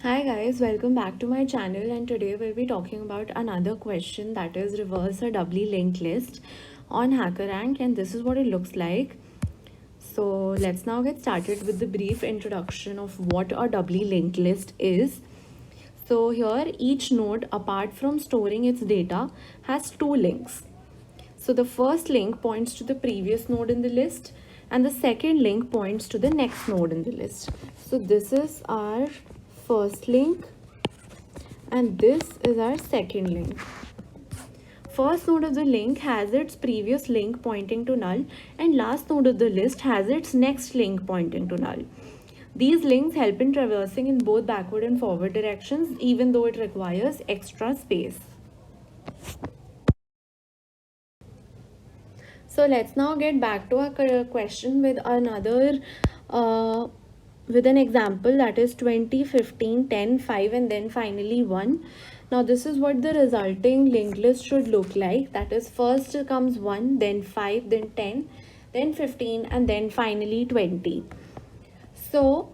Hi guys, welcome back to my channel, and today we'll be talking about another question, that is reverse a doubly linked list on HackerRank, and this is what it looks like. So let's now get started with the brief introduction of what a doubly linked list is. So here each node, apart from storing its data, has two links. So the first link points to the previous node in the list, and the second link points to the next node in the list. So this is our first link and this is our second link. First node of the link has its previous link pointing to null, and last node of the list has its next link pointing to null. These links help in traversing in both backward and forward directions, even though it requires extra space. So let's now get back to our question with another with an example, that is 20, 15, 10, 5, and then finally 1. Now this is what the resulting linked list should look like. That is, first comes 1, then 5, then 10, then 15, and then finally 20. So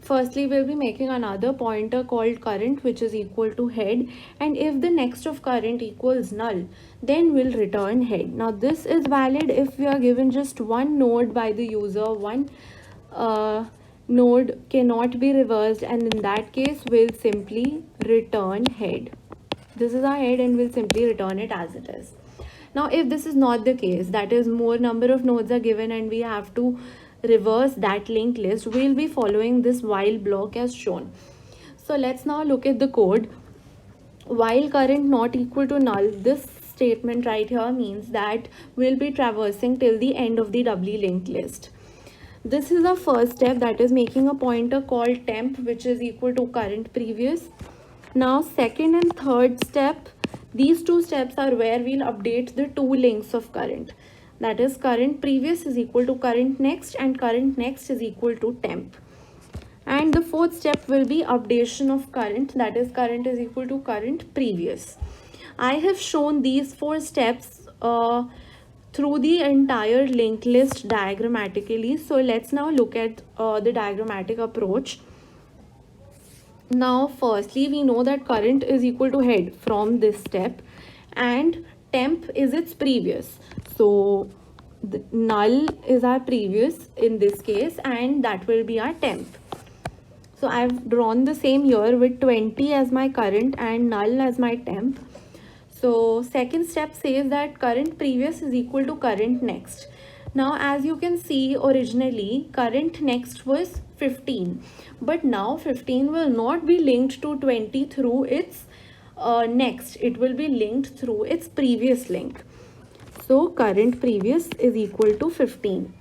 firstly we'll be making another pointer called current, which is equal to head, and if the next of current equals null, then we'll return head. Now this is valid if we are given just one node by the user, one node cannot be reversed, and in that case we'll simply return head. This is our head and we'll simply return it as it is. Now if this is not the case, that is more number of nodes are given and we have to reverse that linked list, we'll be following this while block as shown. So let's now look at the code. While current not equal to null, this statement right here means that we'll be traversing till the end of the doubly linked list. This is the first step, that is making a pointer called temp, which is equal to current previous. Now second and third step, these two steps are where we'll update the two links of current. That is, current previous is equal to current next and current next is equal to temp. And the fourth step will be updation of current, that is, current is equal to current previous. I have shown these four steps through the entire linked list diagrammatically. So let's now look at the diagrammatic approach. Now firstly we know that current is equal to head from this step and temp is its previous. So the null is our previous in this case and that will be our temp. So I've drawn the same here with 20 as my current and null as my temp. So second step says that current previous is equal to current next. Now as you can see, originally current next was 15, but now 15 will not be linked to 20 through its next, it will be linked through its previous link. So current previous is equal to 15.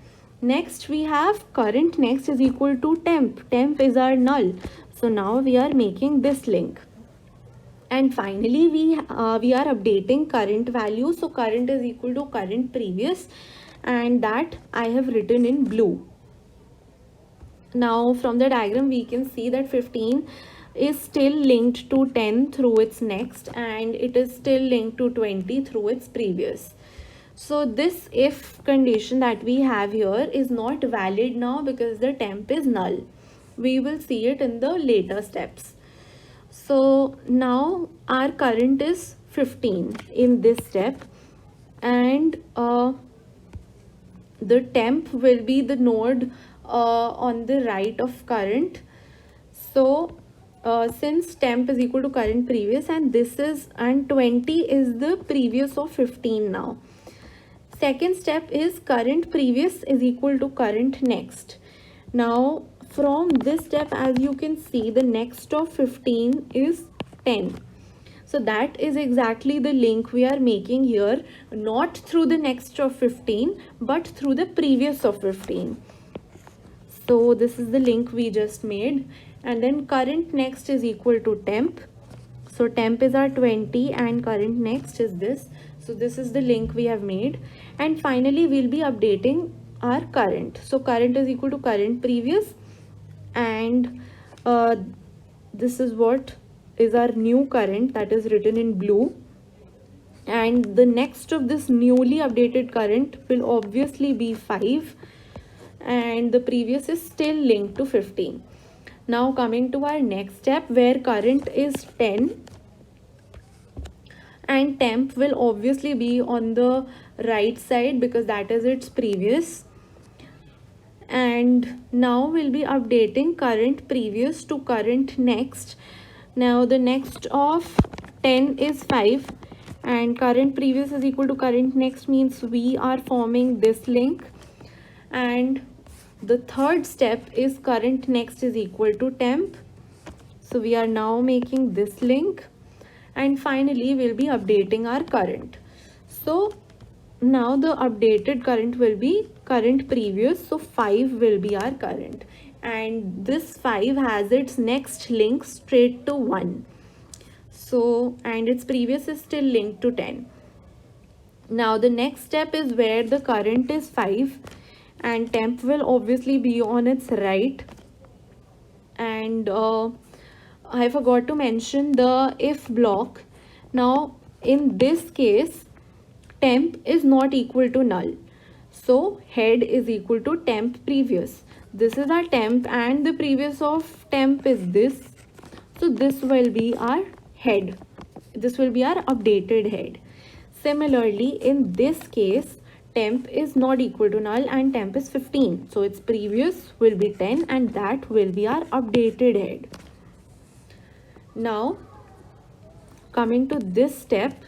Next we have current next is equal to temp. Temp is our null. So now we are making this link. And finally we are updating current value. So current is equal to current previous, and that I have written in blue. Now from the diagram we can see that 15 is still linked to 10 through its next, and it is still linked to 20 through its previous. So this if condition that we have here is not valid now because the temp is null. We will see it in the later steps. So now our current is 15 in this step, and the temp will be the node on the right of current. So since temp is equal to current previous and this is, and 20 is the previous of 15 now. Second step is current previous is equal to current next. Now from this step, as you can see, the next of 15 is 10. So that is exactly the link we are making here, not through the next of 15 but through the previous of 15. So this is the link we just made, and then current next is equal to temp. So temp is our 20 and current next is this. So this is the link we have made, and finally we'll be updating our current. So current is equal to current previous, and this is what is our new current, that is written in blue, and the next of this newly updated current will obviously be 5, and the previous is still linked to 15. Now coming to our next step where current is 10 and temp will obviously be on the right side because that is its previous, and now we'll be updating current previous to current next. Now the next of 10 is 5 and current previous is equal to current next means we are forming this link, and the third step is current next is equal to temp, so we are now making this link, and finally we'll be updating our current. So now the updated current will be current previous, so 5 will be our current, and this 5 has its next link straight to 1, so and its previous is still linked to 10. Now the next step is where the current is 5 and temp will obviously be on its right, and I forgot to mention the if block. Now in this case temp is not equal to null, so head is equal to temp previous. This is our temp and the previous of temp is this, so this will be our head, this will be our updated head. Similarly in this case temp is not equal to null and temp is 15, so its previous will be 10 and that will be our updated head. Now coming to this step,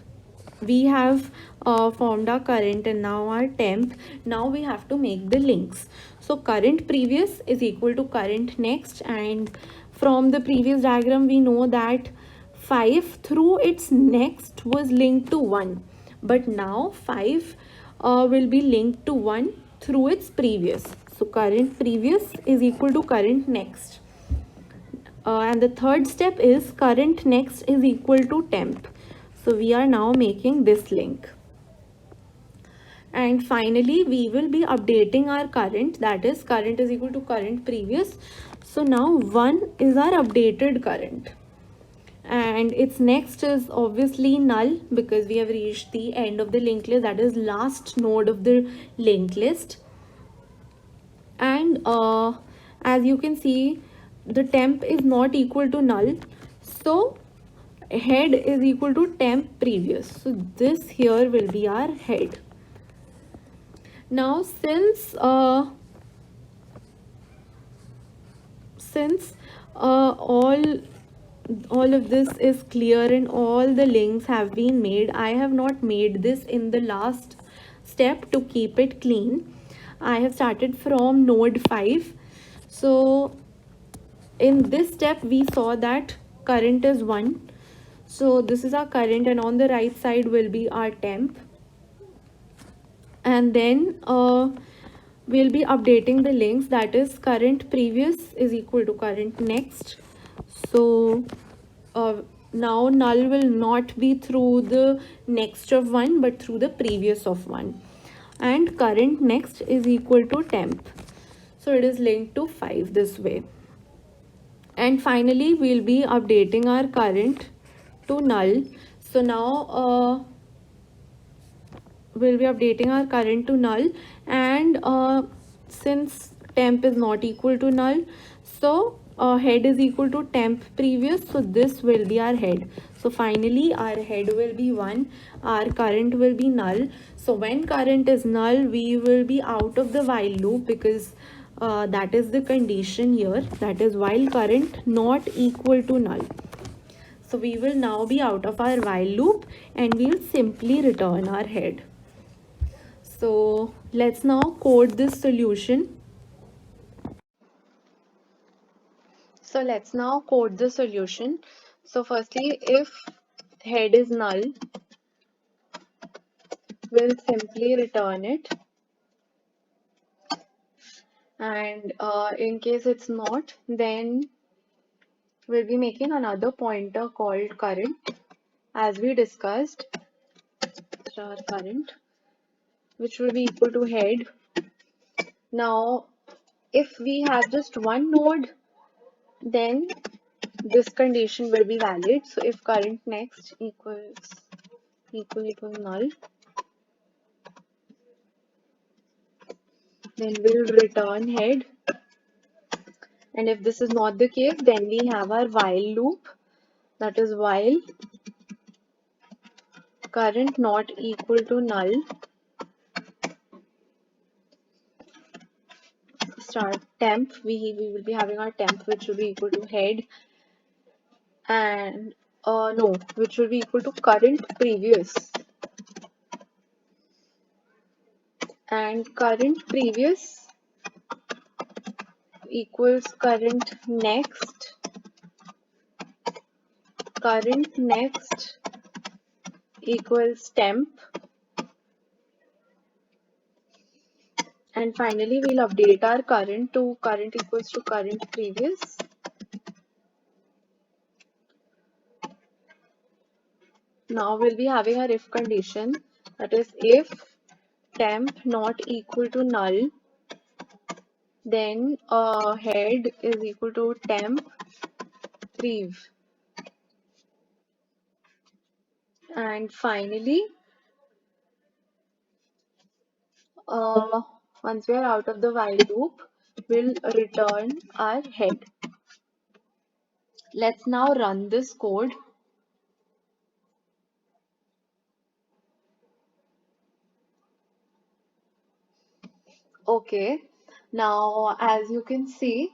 we have formed our current and now our temp. Now we have to make the links. So current previous is equal to current next, and from the previous diagram we know that 5 through its next was linked to 1, but now 5 will be linked to 1 through its previous. So current previous is equal to current next. And the third step is current next is equal to temp, so we are now making this link, and finally we will be updating our current, that is current is equal to current previous, so now 1 is our updated current and its next is obviously null because we have reached the end of the linked list, that is last node of the linked list. And as you can see the temp is not equal to null, so head is equal to temp previous, so this here will be our head. Now since all of this is clear and all the links have been made, I have not made this in the last step to keep it clean. I have started from node 5. So in this step we saw that current is 1, so this is our current and on the right side will be our temp, and then we'll be updating the links, that is current previous is equal to current next. So now null will not be through the next of 1 but through the previous of 1, and current next is equal to temp, so it is linked to 5 this way. And finally we'll be updating our current to null, so now we'll be updating our current to null, and since temp is not equal to null, so head is equal to temp previous, so this will be our head. So finally our head will be 1, our current will be null, so when current is null we will be out of the while loop because that is the condition here, that is while current not equal to null. So we will now be out of our while loop and we will simply return our head. So let's now code this solution. So let's now code the solution. So firstly, if head is null, we'll simply return it. And in case it's not, then we'll be making another pointer called current, as we discussed, our current, which will be equal to head. Now, if we have just one node, then this condition will be valid. So if current next equals null, then we'll return head, And if this is not the case, then we have our while loop, that is while current not equal to null, start temp, we will be having our temp which will be equal to head, and no, which will be equal to current previous, and current previous equals current next equals temp, and finally we'll update our current to current equals to current previous. Now we'll be having our if condition, that is if temp not equal to null, then head is equal to temp prev. And finally, uh, once we are out of the while loop, we'll return our head. Let's now run this code. Okay, now as you can see,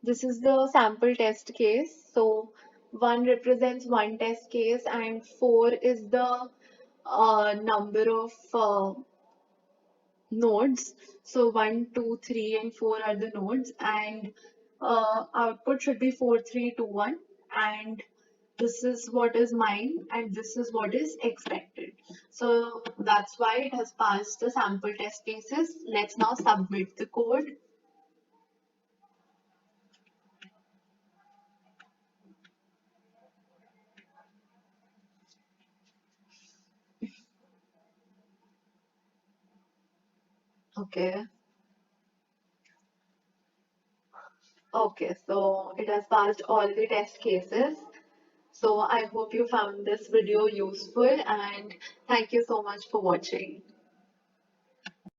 this is the sample test case. So 1 represents one test case and 4 is the number of nodes. So 1, 2, 3, and 4 are the nodes, and output should be 4, 3, 2, 1. And this is what is mine, and this is what is expected. So that's why it has passed the sample test cases. Let's now submit the code. Okay. Okay, so it has passed all the test cases. So I hope you found this video useful, and thank you so much for watching.